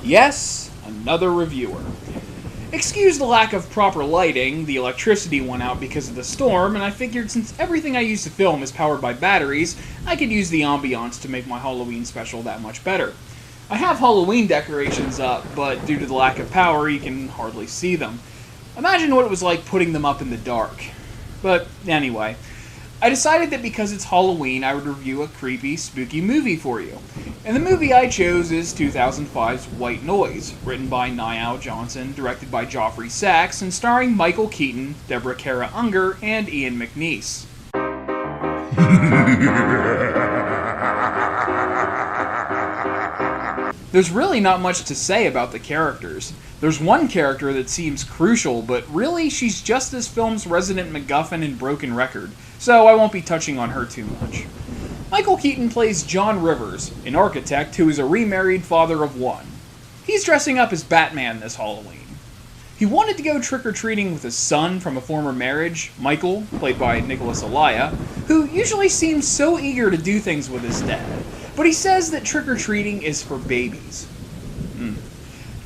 Yes, another reviewer. Excuse the lack of proper lighting, the electricity went out because of the storm, and I figured since everything I use to film is powered by batteries, I could use the ambiance to make my Halloween special that much better. I have Halloween decorations up, but due to the lack of power, you can hardly see them. Imagine what it was like putting them up in the dark. But anyway, I decided that because it's Halloween, I would review a creepy, spooky movie for you. And the movie I chose is 2005's White Noise, written by Niall Johnson, directed by Geoffrey Sax, and starring Michael Keaton, Debra Unger, and Ian McNeice. There's really not much to say about the characters. There's one character that seems crucial, but really she's just this film's resident MacGuffin and broken record, so I won't be touching on her too much. Michael Keaton plays John Rivers, an architect who is a remarried father of one. He's dressing up as Batman this Halloween. He wanted to go trick-or-treating with his son from a former marriage, Michael, played by Nicholas Elia, who usually seems so eager to do things with his dad, but he says that trick-or-treating is for babies.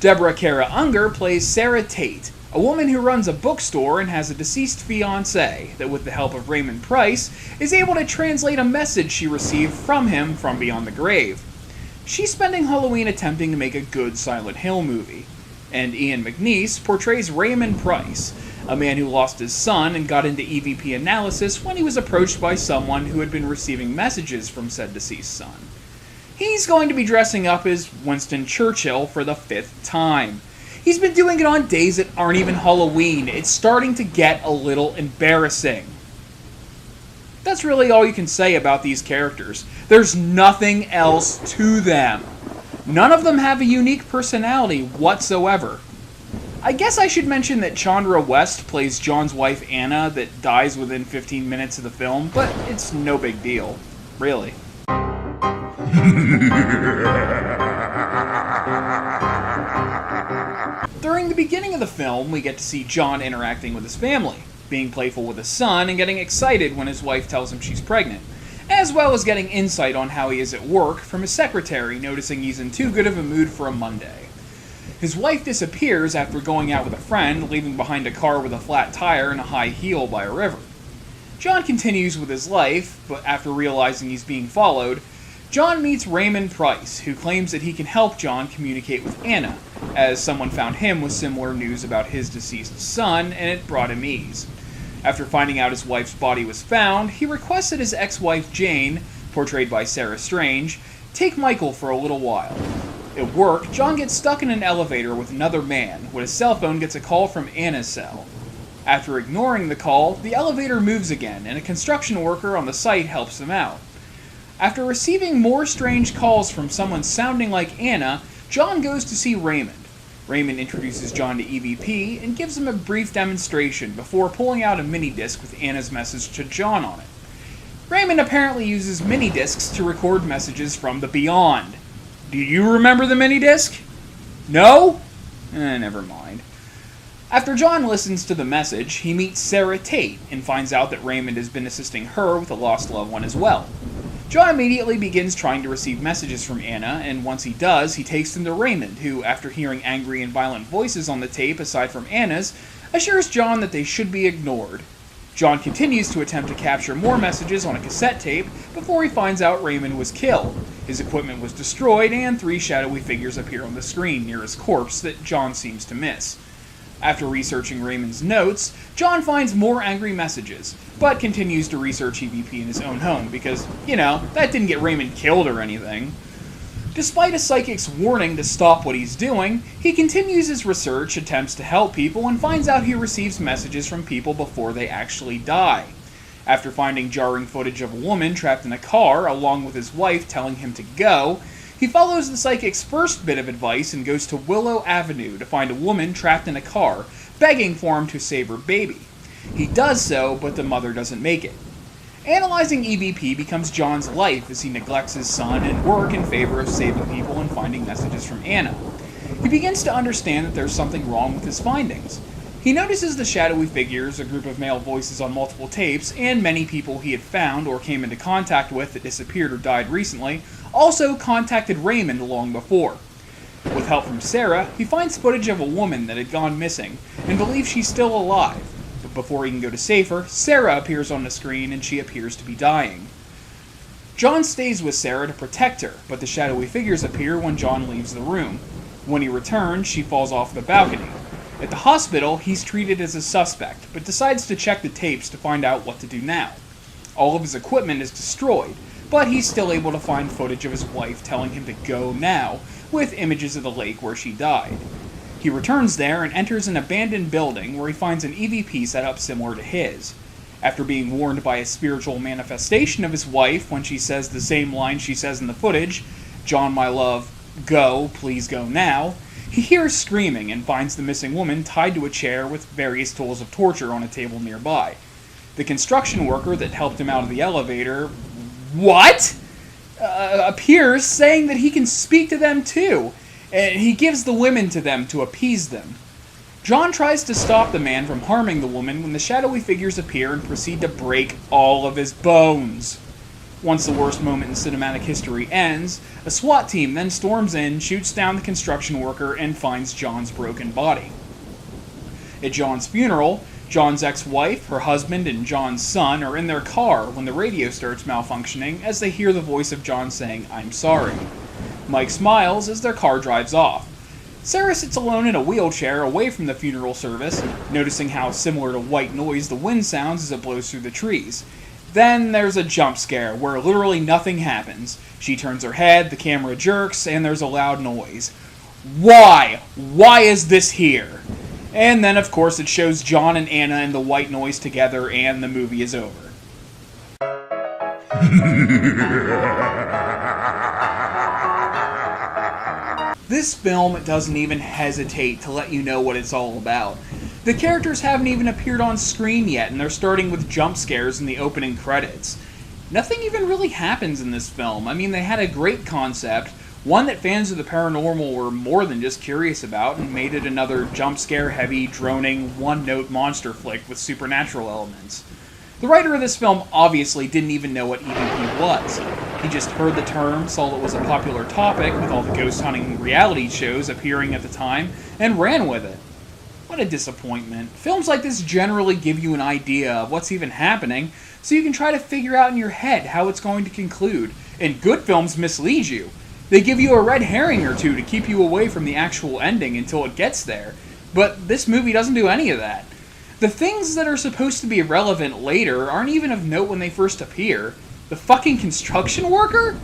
Debra Unger plays Sarah Tate, a woman who runs a bookstore and has a deceased fiancé that, with the help of Raymond Price, is able to translate a message she received from him from beyond the grave. She's spending Halloween attempting to make a good Silent Hill movie. And Ian McNeice portrays Raymond Price, a man who lost his son and got into E.V.P. analysis when he was approached by someone who had been receiving messages from said deceased son. He's going to be dressing up as Winston Churchill for the 5th time. He's been doing it on days that aren't even Halloween. It's starting to get a little embarrassing. That's really all you can say about these characters. There's nothing else to them. None of them have a unique personality whatsoever. I guess I should mention that Chandra West plays John's wife Anna that dies within 15 minutes of the film, but it's no big deal. Really. During the beginning of the film, we get to see John interacting with his family, being playful with his son, and getting excited when his wife tells him she's pregnant, as well as getting insight on how he is at work from his secretary noticing he's in too good of a mood for a Monday. His wife disappears after going out with a friend, leaving behind a car with a flat tire and a high heel by a river. John continues with his life, but after realizing he's being followed, John meets Raymond Price, who claims that he can help John communicate with Anna, as someone found him with similar news about his deceased son, and it brought him ease. After finding out his wife's body was found, he requests that his ex-wife Jane, portrayed by Sarah Strange, take Michael for a little while. At work, John gets stuck in an elevator with another man when his cell phone gets a call from Anna's cell. After ignoring the call, the elevator moves again, and a construction worker on the site helps them out. After receiving more strange calls from someone sounding like Anna, John goes to see Raymond. Raymond introduces John to E.V.P. and gives him a brief demonstration before pulling out a mini-disc with Anna's message to John on it. Raymond apparently uses mini-discs to record messages from the beyond. Do you remember the mini-disc? No? Never mind. After John listens to the message, he meets Sarah Tate and finds out that Raymond has been assisting her with a lost loved one as well. John immediately begins trying to receive messages from Anna, and once he does, he takes them to Raymond, who, after hearing angry and violent voices on the tape aside from Anna's, assures John that they should be ignored. John continues to attempt to capture more messages on a cassette tape before he finds out Raymond was killed. His equipment was destroyed, and 3 shadowy figures appear on the screen near his corpse that John seems to miss. After researching Raymond's notes, John finds more angry messages, but continues to research E.V.P. in his own home because, that didn't get Raymond killed or anything. Despite a psychic's warning to stop what he's doing, he continues his research, attempts to help people, and finds out he receives messages from people before they actually die. After finding jarring footage of a woman trapped in a car, along with his wife telling him to go, he follows the psychic's first bit of advice and goes to Willow Avenue to find a woman trapped in a car, begging for him to save her baby. He does so, but the mother doesn't make it. Analyzing E.V.P. becomes John's life as he neglects his son and work in favor of saving people and finding messages from Anna. He begins to understand that there's something wrong with his findings. He notices the shadowy figures, a group of male voices on multiple tapes, and many people he had found or came into contact with that disappeared or died recently, also contacted Raymond long before. With help from Sarah, he finds footage of a woman that had gone missing and believes she's still alive. But before he can go to save her, Sarah appears on the screen and she appears to be dying. John stays with Sarah to protect her, but the shadowy figures appear when John leaves the room. When he returns, she falls off the balcony. At the hospital, he's treated as a suspect, but decides to check the tapes to find out what to do now. All of his equipment is destroyed, but he's still able to find footage of his wife telling him to go now, with images of the lake where she died. He returns there and enters an abandoned building where he finds an E.V.P. set up similar to his. After being warned by a spiritual manifestation of his wife when she says the same line she says in the footage, "John, my love, go, please go now," he hears screaming and finds the missing woman tied to a chair with various tools of torture on a table nearby. The construction worker that helped him out of the elevator, appears saying that he can speak to them too, and he gives the women to them to appease them. John tries to stop the man from harming the woman when the shadowy figures appear and proceed to break all of his bones. Once the worst moment in cinematic history ends, a SWAT team then storms in, shoots down the construction worker, and finds John's broken body. At John's funeral, John's ex-wife, her husband, and John's son are in their car when the radio starts malfunctioning as they hear the voice of John saying, "I'm sorry." Mike smiles as their car drives off. Sarah sits alone in a wheelchair away from the funeral service, noticing how similar to white noise the wind sounds as it blows through the trees. Then there's a jump scare where literally nothing happens. She turns her head, the camera jerks, and there's a loud noise. Why? Why is this here? And then, of course, it shows John and Anna in the white noise together, and the movie is over. This film doesn't even hesitate to let you know what it's all about. The characters haven't even appeared on screen yet, and they're starting with jump scares in the opening credits. Nothing even really happens in this film. I mean, they had a great concept, one that fans of the paranormal were more than just curious about, and made it another jump scare heavy, droning, one-note monster flick with supernatural elements. The writer of this film obviously didn't even know what E.V.P. was. He just heard the term, saw it was a popular topic with all the ghost hunting reality shows appearing at the time, and ran with it. What a disappointment. Films like this generally give you an idea of what's even happening, so you can try to figure out in your head how it's going to conclude. And good films mislead you. They give you a red herring or two to keep you away from the actual ending until it gets there. But this movie doesn't do any of that. The things that are supposed to be relevant later aren't even of note when they first appear. The fucking construction worker?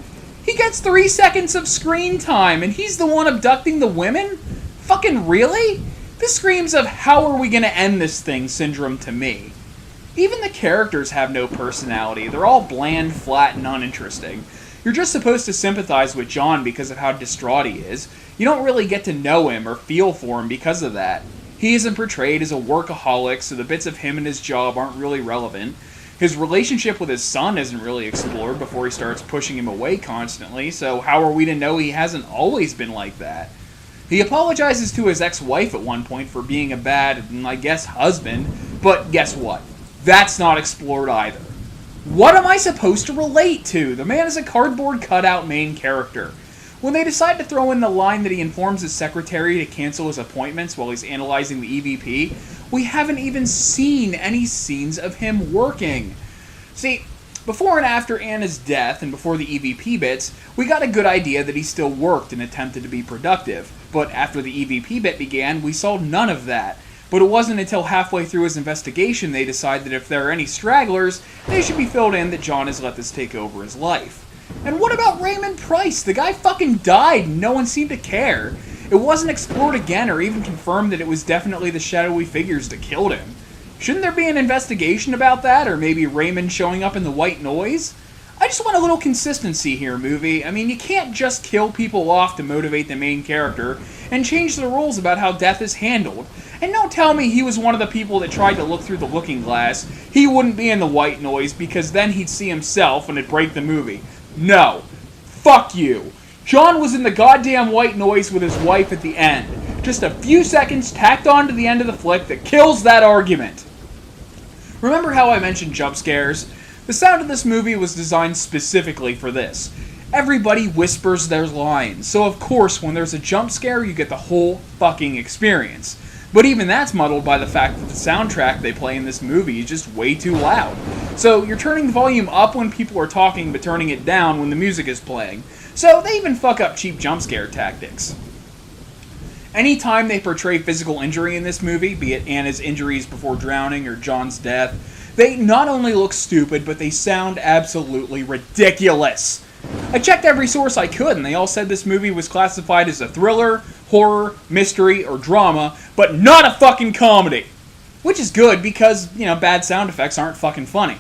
He gets 3 seconds of screen time, and he's the one abducting the women? Fucking really? This screams of how are we gonna end this thing syndrome to me. Even the characters have no personality. They're all bland, flat, and uninteresting. You're just supposed to sympathize with John because of how distraught he is. You don't really get to know him or feel for him because of that. He isn't portrayed as a workaholic, so the bits of him and his job aren't really relevant. His relationship with his son isn't really explored before he starts pushing him away constantly, so how are we to know he hasn't always been like that? He apologizes to his ex-wife at one point for being a bad, I guess, husband, but guess what? That's not explored either. What am I supposed to relate to? The man is a cardboard cutout main character. When they decide to throw in the line that he informs his secretary to cancel his appointments while he's analyzing the E.V.P., we haven't even seen any scenes of him working. See, before and after Anna's death and before the E.V.P. bits, we got a good idea that he still worked and attempted to be productive. But after the E.V.P. bit began, we saw none of that. But it wasn't until halfway through his investigation they decide that if there are any stragglers, they should be filled in that John has let this take over his life. And what about Raymond Price? The guy fucking died and no one seemed to care. It wasn't explored again or even confirmed that it was definitely the shadowy figures that killed him. Shouldn't there be an investigation about that, or maybe Raymond showing up in the white noise? I just want a little consistency here, movie. I mean, you can't just kill people off to motivate the main character and change the rules about how death is handled. And don't tell me he was one of the people that tried to look through the looking glass. He wouldn't be in the white noise because then he'd see himself and it'd break the movie. No. Fuck you. John was in the goddamn white noise with his wife at the end. Just a few seconds tacked on to the end of the flick that kills that argument. Remember how I mentioned jump scares? The sound of this movie was designed specifically for this. Everybody whispers their lines, so of course when there's a jump scare you get the whole fucking experience. But even that's muddled by the fact that the soundtrack they play in this movie is just way too loud. So you're turning the volume up when people are talking but turning it down when the music is playing. So they even fuck up cheap jump scare tactics. Anytime they portray physical injury in this movie, be it Anna's injuries before drowning or John's death, they not only look stupid, but they sound absolutely ridiculous. I checked every source I could, and they all said this movie was classified as a thriller, horror, mystery, or drama, but not a fucking comedy. Which is good, because, bad sound effects aren't fucking funny.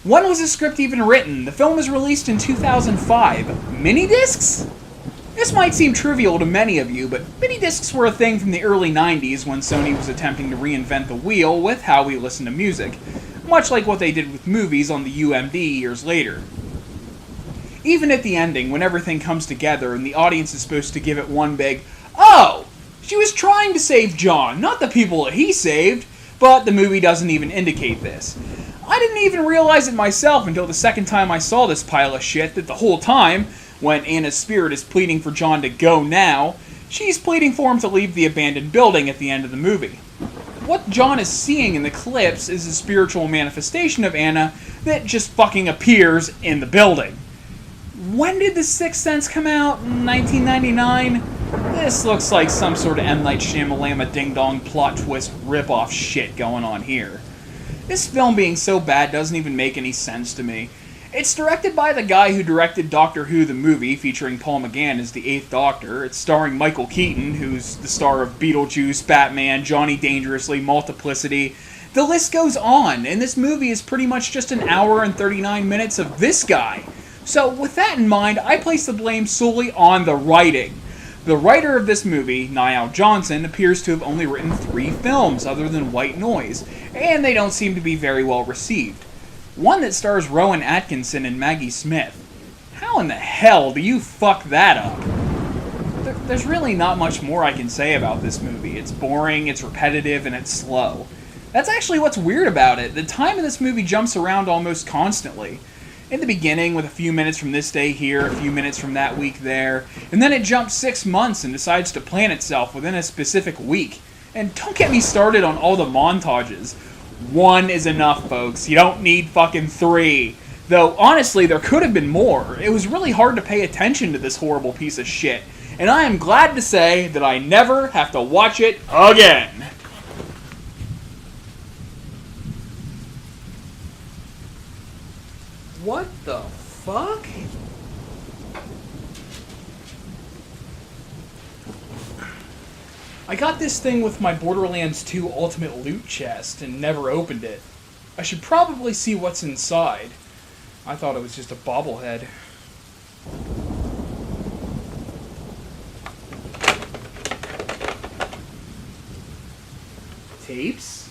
When was the script even written? The film was released in 2005. Minidiscs? This might seem trivial to many of you, but minidiscs were a thing from the early 90s when Sony was attempting to reinvent the wheel with how we listen to music, much like what they did with movies on the UMD years later. Even at the ending, when everything comes together and the audience is supposed to give it one big, "Oh! She was trying to save John, not the people that he saved," but the movie doesn't even indicate this. I didn't even realize it myself until the second time I saw this pile of shit that the whole time, when Anna's spirit is pleading for John to go now, she's pleading for him to leave the abandoned building at the end of the movie. What John is seeing in the clips is a spiritual manifestation of Anna that just fucking appears in the building. When did The Sixth Sense come out? 1999? This looks like some sort of M. Night Shyamalama ding-dong plot twist rip-off shit going on here. This film being so bad doesn't even make any sense to me. It's directed by the guy who directed Doctor Who the movie, featuring Paul McGann as the 8th Doctor. It's starring Michael Keaton, who's the star of Beetlejuice, Batman, Johnny Dangerously, Multiplicity. The list goes on, and this movie is pretty much just an hour and 39 minutes of this guy. So with that in mind, I place the blame solely on the writing. The writer of this movie, Niall Johnson, appears to have only written 3 films other than White Noise, and they don't seem to be very well received. One that stars Rowan Atkinson and Maggie Smith. How in the hell do you fuck that up? There's really not much more I can say about this movie. It's boring, it's repetitive, and it's slow. That's actually what's weird about it. The time in this movie jumps around almost constantly. In the beginning, with a few minutes from this day here, a few minutes from that week there, and then it jumps 6 months and decides to plan itself within a specific week. And don't get me started on all the montages. 1 is enough, folks. You don't need fucking 3. Though, honestly, there could have been more. It was really hard to pay attention to this horrible piece of shit. And I am glad to say that I never have to watch it again. What the fuck? I got this thing with my Borderlands 2 Ultimate Loot chest and never opened it. I should probably see what's inside. I thought it was just a bobblehead. Tapes?